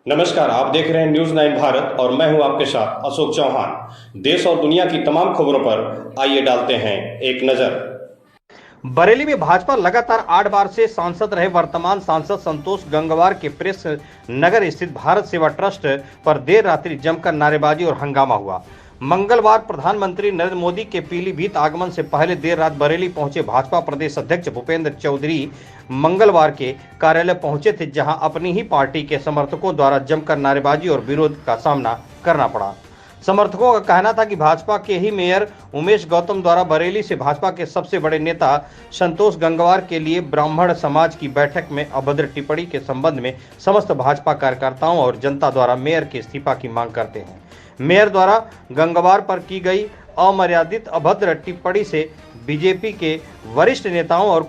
नमस्कार, आप देख रहे हैं न्यूज 9 भारत और मैं हूं आपके साथ अशोक चौहान। देश और दुनिया की तमाम खबरों पर आइए डालते हैं एक नजर। बरेली में भाजपा लगातार 8 बार से सांसद रहे वर्तमान सांसद संतोष गंगवार के प्रेस नगर स्थित भारत सेवा ट्रस्ट पर देर रात्रि जमकर नारेबाजी और हंगामा हुआ। मंगलवार प्रधानमंत्री नरेंद्र मोदी के पीलीभीत आगमन से पहले देर रात बरेली पहुंचे भाजपा प्रदेश अध्यक्ष भूपेंद्र चौधरी मंगलवार के कार्यालय पहुंचे थे, जहां अपनी ही पार्टी के समर्थकों द्वारा जमकर नारेबाजी और विरोध का सामना करना पड़ा। समर्थकों का कहना था कि भाजपा के ही मेयर उमेश गौतम द्वारा बरेली से भाजपा के सबसे बड़े नेता संतोष गंगवार के लिए ब्राह्मण समाज की बैठक में अभद्र टिप्पणी के संबंध में समस्त भाजपा कार्यकर्ताओं और जनता द्वारा मेयर के इस्तीफा की मांग करते हैं। मेयर द्वारा गंगवार पर की गई अमर्यादित अभद्र टिप्पणी से बीजेपी के वरिष्ठ नेताओं और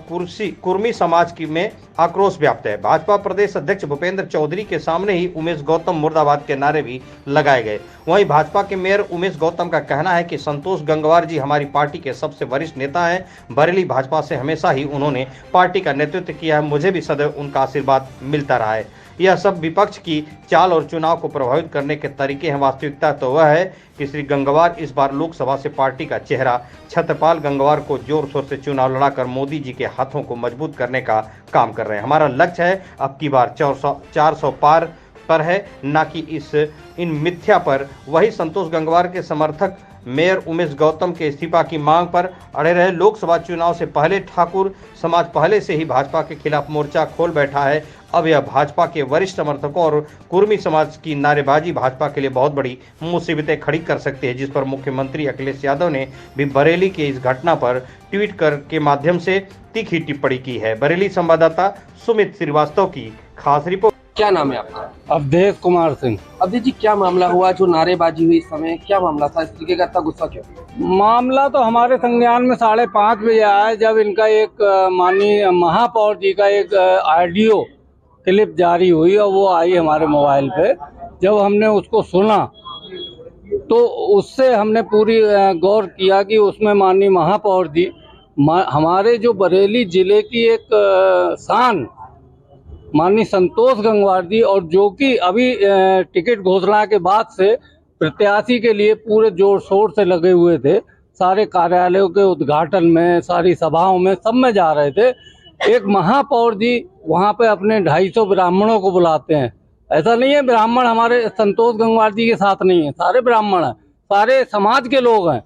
कुर्मी समाज की में आक्रोश व्याप्त है। भाजपा प्रदेश अध्यक्ष भूपेंद्र चौधरी के सामने ही उमेश गौतम मुर्दाबाद के नारे भी लगाए गए। वहीं भाजपा के मेयर उमेश गौतम का कहना है कि संतोष गंगवार जी हमारी पार्टी के सबसे वरिष्ठ नेता हैं। बरेली भाजपा से हमेशा ही उन्होंने पार्टी का नेतृत्व किया है, मुझे भी सदैव उनका आशीर्वाद मिलता रहा है। यह सब विपक्ष की चाल और चुनाव को प्रभावित करने के तरीके हैं। वास्तविकता तो वह है कि श्री गंगवार इस बार लोकसभा से पार्टी का चेहरा छत्रपाल गंगवार को जोर शोर से चुनाव लड़ाकर मोदी जी के हाथों को मजबूत करने का काम कर रहे हैं। हमारा लक्ष्य है अब की बार 400 पार पर है, ना कि इन मिथ्या पर। वही संतोष गंगवार के समर्थक मेयर उमेश गौतम के इस्तीफा की मांग पर अड़े रहे। लोकसभा चुनाव से पहले ठाकुर समाज पहले से ही भाजपा के खिलाफ मोर्चा खोल बैठा है। अब यह भाजपा के वरिष्ठ समर्थकों और कुर्मी समाज की नारेबाजी भाजपा के लिए बहुत बड़ी मुसीबतें खड़ी कर सकती है, जिस पर मुख्यमंत्री अखिलेश यादव ने भी बरेली के इस घटना पर ट्वीट के माध्यम से तीखी टिप्पणी की है। बरेली संवाददाता सुमित श्रीवास्तव की खास रिपोर्ट। क्या नाम है आपका? अवधेश कुमार सिंह। अवधेश जी, क्या मामला हुआ जो नारेबाजी हुई? इस समय क्या मामला था? इस तरीके का इतना गुस्सा क्यों? मामला तो हमारे संज्ञान में 5:30 बजे आया, जब इनका एक माननीय महापौर जी का एक ऑडियो क्लिप जारी हुई और वो आई हमारे मोबाइल पे। जब हमने उसको सुना तो उससे हमने पूरी गौर किया कि उसमें माननीय महापौर जी हमारे जो बरेली जिले की एक शान माननीय संतोष गंगवार जी, और जो कि अभी टिकट घोषणा के बाद से प्रत्याशी के लिए पूरे जोर शोर से लगे हुए थे। सारे कार्यालयों के उद्घाटन में, सारी सभाओं में, सब में जा रहे थे। एक महापौर जी वहाँ पे अपने 250 ब्राह्मणों को बुलाते हैं। ऐसा नहीं है ब्राह्मण हमारे संतोष गंगवार जी के साथ नहीं है, सारे ब्राह्मण हैं, सारे समाज के लोग हैं।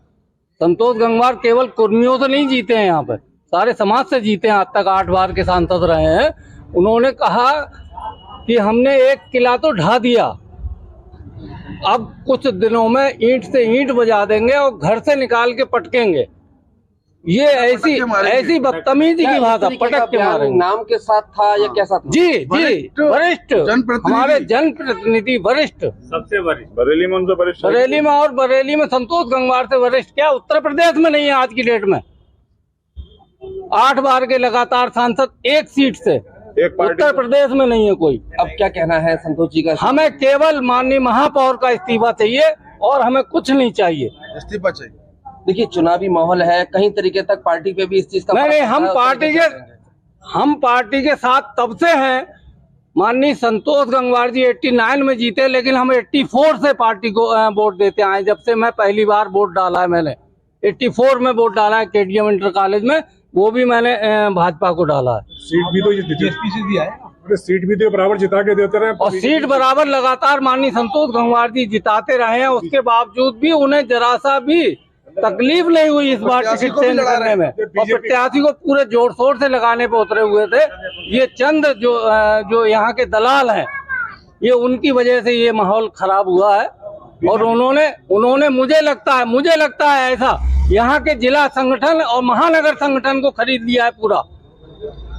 संतोष गंगवार केवल कुर्मियों से नहीं जीते हैं, यहाँ पे सारे समाज से जीते हैं। आज तक 8 बार के सांसद रहे हैं। उन्होंने कहा कि हमने एक किला तो ढा दिया, अब कुछ दिनों में ईंट से ईंट बजा देंगे और घर से निकाल के पटकेंगे। ये ऐसी बदतमीजी की भाषा, पटक के मारेंगे। नाम के साथ था या कैसा था? जी वरिष्ठ, हमारे जनप्रतिनिधि वरिष्ठ, सबसे वरिष्ठ बरेली में, उनसे वरिष्ठ बरेली में। और बरेली में संतोष गंगवार से वरिष्ठ क्या उत्तर प्रदेश में नहीं है आज की डेट में। 8 बार के लगातार सांसद, एक सीट से, उत्तर प्रदेश में नहीं है कोई। अब क्या कहना है संतोष जी का? हमें केवल माननीय महापौर का इस्तीफा चाहिए और हमें कुछ नहीं चाहिए। इस्तीफा चाहिए। देखिए, चुनावी माहौल है, कहीं तरीके तक पार्टी पे भी इस चीज का नहीं, हम पार्टी के साथ तब से हैं। माननीय संतोष गंगवार जी 89 में जीते, लेकिन हम 84 से पार्टी को वोट देते आए। जब से मैं पहली बार वोट डाला है, मैंने 84 में वोट डाला है केडीएम इंटर कॉलेज में, वो भी मैंने भाजपा को डाला है। सीट भी तो बीजेपी से दिया है, सीट भी तो बराबर जिता के देते रहे, और सीट बराबर लगातार माननीय संतोष गंगवार जी जिताते रहे हैं। उसके बावजूद भी उन्हें जरा सा भी तकलीफ नहीं हुई इस बार टिकट चेंज करने में, और प्रत्याशी को पूरे जोर शोर से लगाने पे उतरे हुए थे। ये चंद जो यहाँ के दलाल हैं, ये उनकी वजह से ये माहौल खराब हुआ है। और उन्होंने मुझे लगता है ऐसा, यहाँ के जिला संगठन और महानगर संगठन को खरीद लिया है पूरा।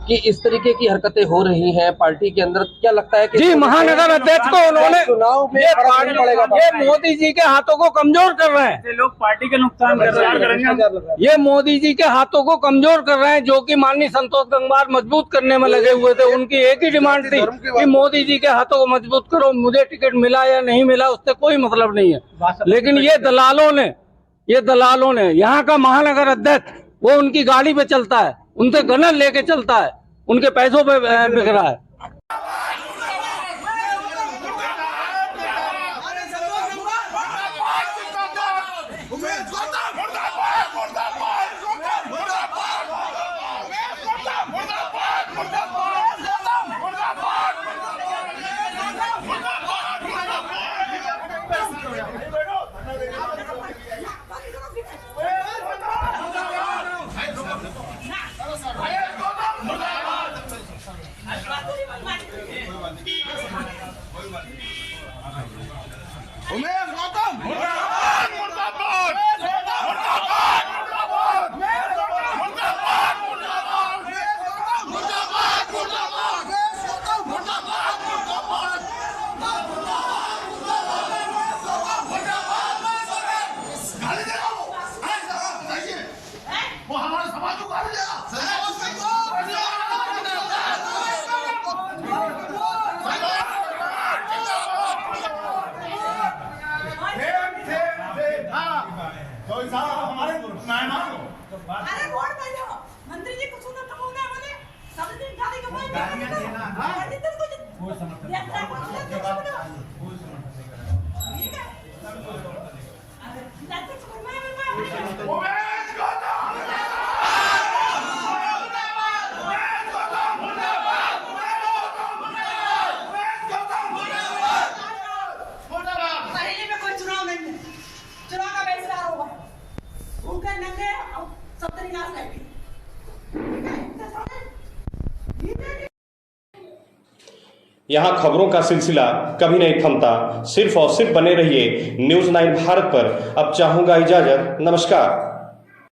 कि इस तरीके की हरकतें हो रही हैं पार्टी के अंदर, क्या लगता है कि जी महानगर अध्यक्ष को उन्होंने चुनाव में ये मोदी जी के हाथों को कमजोर कर रहे हैं। लोग पार्टी के नुकसान कर रहे हैं। ये मोदी जी के हाथों को कमजोर कर रहे हैं, जो कि माननीय संतोष गंगवार मजबूत करने में लगे हुए थे। उनकी एक ही डिमांड थी कि मोदी जी के हाथों को मजबूत करो। मुझे टिकट मिला या नहीं मिला उससे कोई मतलब नहीं है। लेकिन ये दलालों ने यहाँ का महानगर अध्यक्ष, वो उनकी गाड़ी पे चलता है, उनसे गनर लेके चलता है, उनके पैसों पे बिक रहा है। अरे वोट पाहिजे मंत्री जी कुछ नका बोलणे आम्हाला सबसे गाडी कमाई आणि तर कुछ यात्रा ठीक आहे अरे जाते बरेली में कोई चुनाव नहीं है चुनाव का बहिष्कार होगा उनका नंगे सब तरीके से यहाँ खबरों का सिलसिला कभी नहीं थमता। सिर्फ और सिर्फ बने रहिए न्यूज़ 9 भारत पर। अब चाहूंगा इजाजत। नमस्कार।